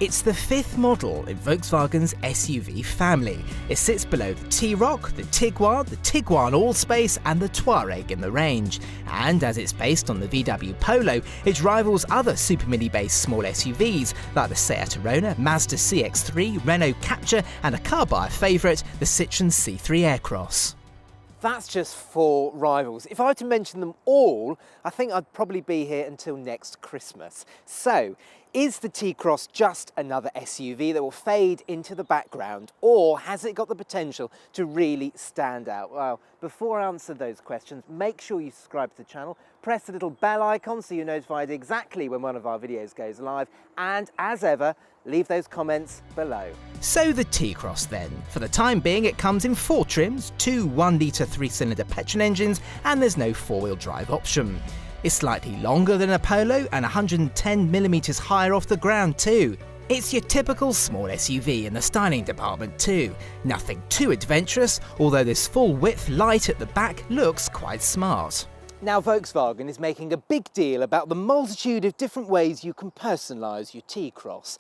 It's the fifth model in Volkswagen's SUV family. It sits below the T-Roc, the Tiguan Allspace and the Touareg in the range. And as it's based on the VW Polo, it rivals other super mini-based small SUVs like the Seat Arona, Mazda CX-3, Renault Captur and a Carbuyer favourite, the Citroën C3 Aircross. That's just 4 rivals. If I were to mention them all, I think I'd probably be here until next Christmas. So, is the T-Cross just another SUV that will fade into the background, or has it got the potential to really stand out? Well, before I answer those questions, make sure you subscribe to the channel, press the little bell icon so you're notified exactly when one of our videos goes live, and as ever, leave those comments below. So the T-Cross then. For the time being it comes in 4 trims, 2 1-litre 3-cylinder petrol engines, and there's no 4-wheel drive option. It's slightly longer than a Polo and 110mm higher off the ground too. It's your typical small SUV in the styling department too. Nothing too adventurous, although this full-width light at the back looks quite smart. Now Volkswagen is making a big deal about the multitude of different ways you can personalise your T-Cross.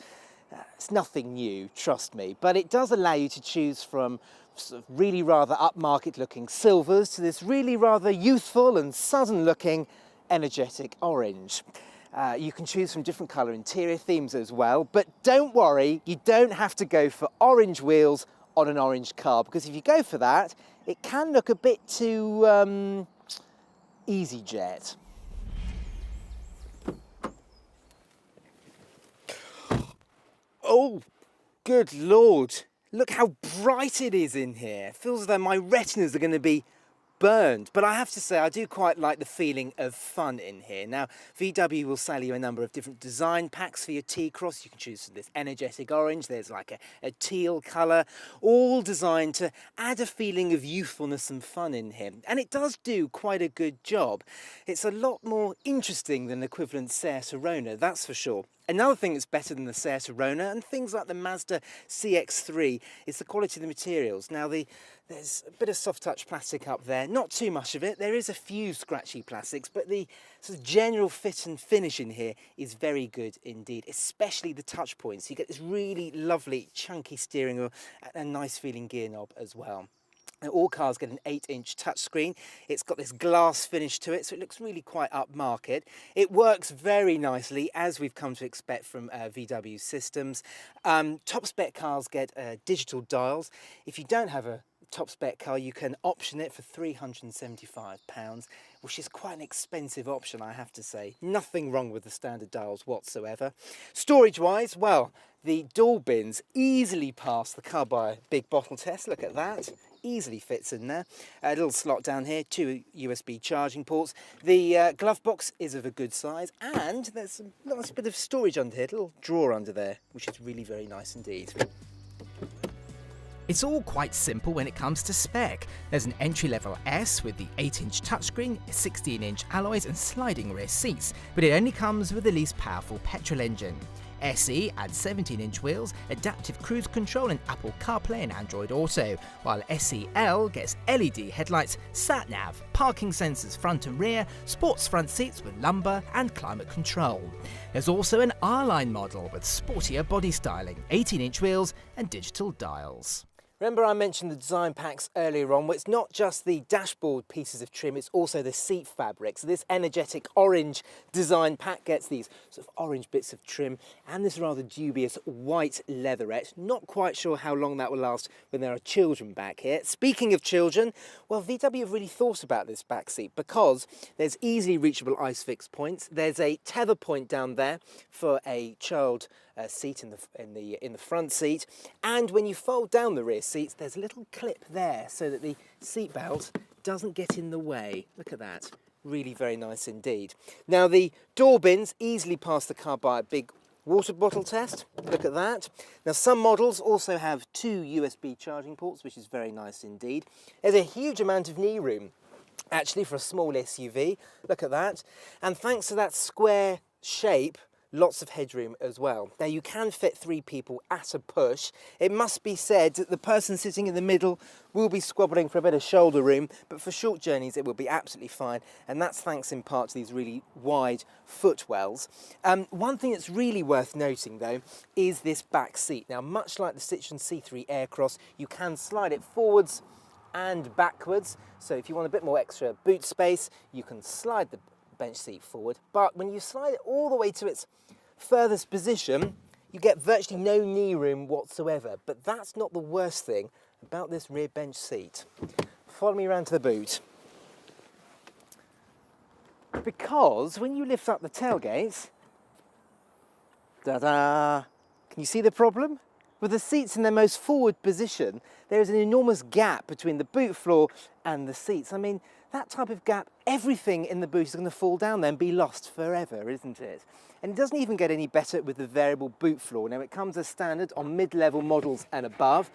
It's nothing new, trust me, but it does allow you to choose from sort of really rather upmarket looking silvers to this really rather youthful and southern looking energetic orange. You can choose from different colour interior themes as well, but don't worry, you don't have to go for orange wheels on an orange car, because if you go for that, it can look a bit too EasyJet. Oh, good Lord. Look how bright it is in here. It feels as though my retinas are going to be burned. But I have to say, I do quite like the feeling of fun in here. Now, VW will sell you a number of different design packs for your T-Cross. You can choose this energetic orange. There's like a teal colour, all designed to add a feeling of youthfulness and fun in here. And it does do quite a good job. It's a lot more interesting than the equivalent Seat Arona, that's for sure. Another thing that's better than the Seat Arona and things like the Mazda CX-3 is the quality of the materials. Now there's a bit of soft touch plastic up there, not too much of it. There is a few scratchy plastics, but the sort of general fit and finish in here is very good indeed, especially the touch points. You get this really lovely chunky steering wheel and a nice feeling gear knob as well. Now, all cars get an 8-inch touchscreen. It's got this glass finish to it, so it looks really quite upmarket. It works very nicely, as we've come to expect from VW systems. Top spec cars get digital dials. If you don't have a top spec car, you can option it for £375, which is quite an expensive option, I have to say. Nothing wrong with the standard dials whatsoever. Storage wise, well, the door bins easily pass the Carbuyer big bottle test. Look at that. Easily fits in there. A little slot down here, 2 USB charging ports. The glove box is of a good size, and there's a nice bit of storage under here, a little drawer under there, which is really very nice indeed. It's all quite simple when it comes to spec. There's an entry-level S with the 8-inch touchscreen, 16-inch alloys and sliding rear seats, but it only comes with the least powerful petrol engine. SE adds 17-inch wheels, adaptive cruise control and Apple CarPlay and Android Auto, while SEL gets LED headlights, sat-nav, parking sensors front and rear, sports front seats with lumbar and climate control. There's also an R-Line model with sportier body styling, 18-inch wheels and digital dials. Remember I mentioned the design packs earlier on? Well, it's not just the dashboard pieces of trim, it's also the seat fabric. So this energetic orange design pack gets these sort of orange bits of trim and this rather dubious white leatherette. Not quite sure how long that will last when there are children back here. Speaking of children, well, VW have really thought about this back seat because there's easily reachable ISOFIX points. There's a tether point down there for a child seat in the front seat, and when you fold down the rear seats, there's a little clip there so that the seat belt doesn't get in the way. Look at that, really very nice indeed. Now the door bins easily pass the Carbuyer big water bottle test. Look at that. Now some models also have 2 USB charging ports, which is very nice indeed. There's a huge amount of knee room actually for a small SUV. Look at that, and thanks to that square shape, lots of headroom as well. Now you can fit 3 people at a push. It must be said that the person sitting in the middle will be squabbling for a bit of shoulder room, but for short journeys it will be absolutely fine, and that's thanks in part to these really wide footwells. One thing that's really worth noting though is this back seat. Now much like the Citroen C3 Aircross, you can slide it forwards and backwards, so if you want a bit more extra boot space you can slide the bench seat forward, but when you slide it all the way to its furthest position you get virtually no knee room whatsoever. But that's not the worst thing about this rear bench seat. Follow me around to the boot. Because when you lift up the tailgates, ta-da, can you see the problem? With the seats in their most forward position, there is an enormous gap between the boot floor and the seats. I mean, that type of gap, everything in the boot is going to fall down there and be lost forever, isn't it? And it doesn't even get any better with the variable boot floor. Now, it comes as standard on mid-level models and above,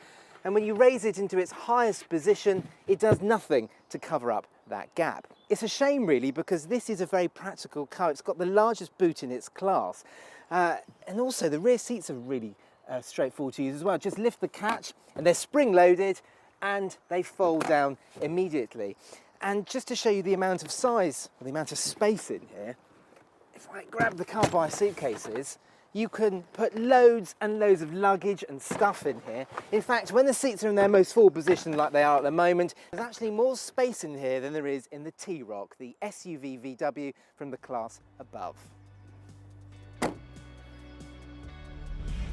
and when you raise it into its highest position, it does nothing to cover up that gap. It's a shame, really, because this is a very practical car. It's got the largest boot in its class, and also the rear seats are really straightforward to use as well. Just lift the catch and they're spring-loaded and they fold down immediately. And just to show you the amount of size, or the amount of space in here, if I grab the Carbuyer suitcases, you can put loads and loads of luggage and stuff in here. In fact, when the seats are in their most forward position like they are at the moment, there's actually more space in here than there is in the T-Roc, the SUV VW from the class above.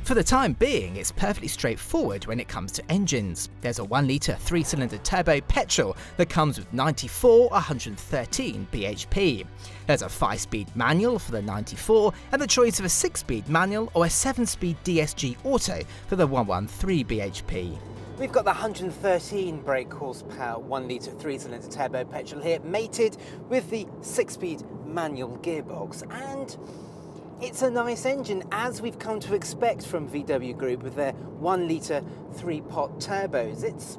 For the time being, it's perfectly straightforward when it comes to engines. There's a 1-litre 3-cylinder turbo petrol that comes with 94 or 113 bhp. There's a 5-speed manual for the 94 and the choice of a 6-speed manual or a 7-speed DSG Auto for the 113 bhp. We've got the 113 brake horsepower 1-litre 3-cylinder turbo petrol here, mated with the 6-speed manual gearbox, and it's a nice engine, as we've come to expect from VW Group with their 1-litre 3-pot turbos. It's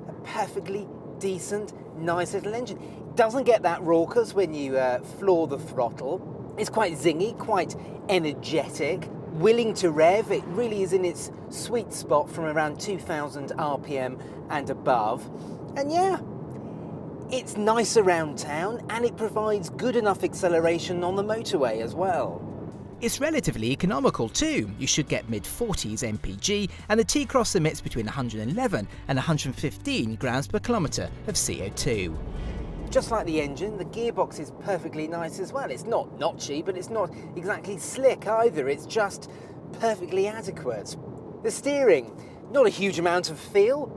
a perfectly decent, nice little engine. It doesn't get that raucous when you floor the throttle. It's quite zingy, quite energetic, willing to rev. It really is in its sweet spot from around 2000 RPM and above. And yeah, it's nice around town and it provides good enough acceleration on the motorway as well. It's relatively economical too. You should get mid-40s MPG, and the T-Cross emits between 111 and 115 grams per kilometre of CO2. Just like the engine, the gearbox is perfectly nice as well. It's not notchy, but it's not exactly slick either. It's just perfectly adequate. The steering, not a huge amount of feel,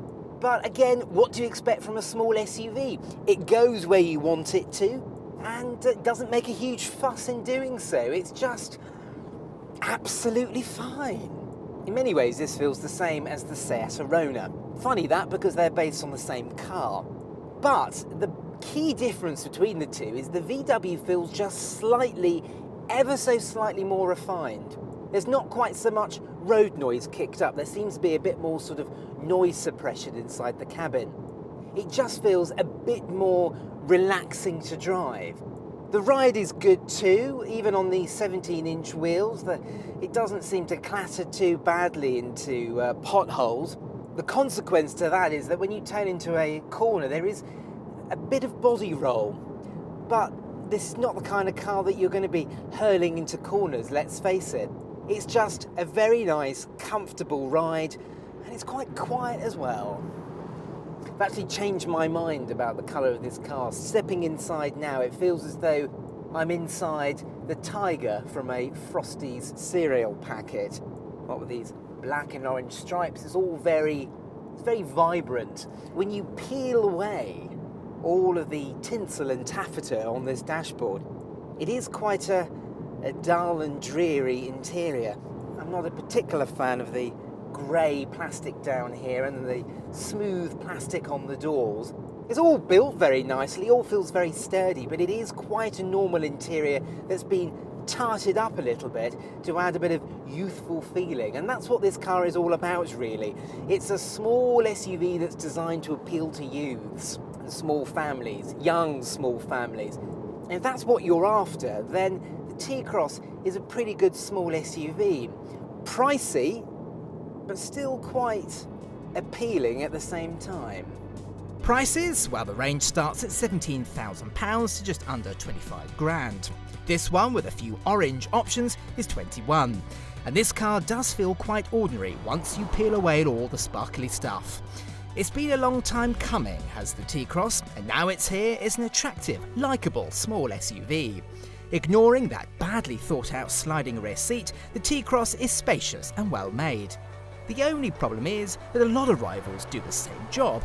but again, what do you expect from a small SUV? It goes where you want it to, and doesn't make a huge fuss in doing so. It's just absolutely fine. In many ways, this feels the same as the Seat Arona. Funny that, because they're based on the same car. But the key difference between the two is the VW feels just slightly, ever so slightly more refined. There's not quite so much road noise kicked up. There seems to be a bit more sort of noise suppression inside the cabin. It just feels a bit more relaxing to drive. The ride is good too, even on the 17-inch wheels. It doesn't seem to clatter too badly into potholes. The consequence to that is that when you turn into a corner, there is a bit of body roll. But this is not the kind of car that you're going to be hurling into corners, let's face it. It's just a very nice, comfortable ride, and it's quite quiet as well. I've actually changed my mind about the colour of this car. Stepping inside now, it feels as though I'm inside the Tiger from a Frosties cereal packet. What with these black and orange stripes, it's very vibrant. When you peel away all of the tinsel and taffeta on this dashboard, it is quite a dull and dreary interior. I'm not a particular fan of the grey plastic down here and the smooth plastic on the doors. It's all built very nicely, all feels very sturdy, but it is quite a normal interior that's been tarted up a little bit to add a bit of youthful feeling, and that's what this car is all about, really. It's a small SUV that's designed to appeal to youths and small families, young small families. And if that's what you're after, then the T-Cross is a pretty good small SUV. Pricey, but still quite appealing at the same time. Prices? Well, the range starts at £17,000 to just under 25 grand. This one, with a few orange options, is 21. And this car does feel quite ordinary once you peel away all the sparkly stuff. It's been a long time coming, has the T-Cross, and now it's here as an attractive, likeable small SUV. Ignoring that badly thought out sliding rear seat, the T-Cross is spacious and well made. The only problem is that a lot of rivals do the same job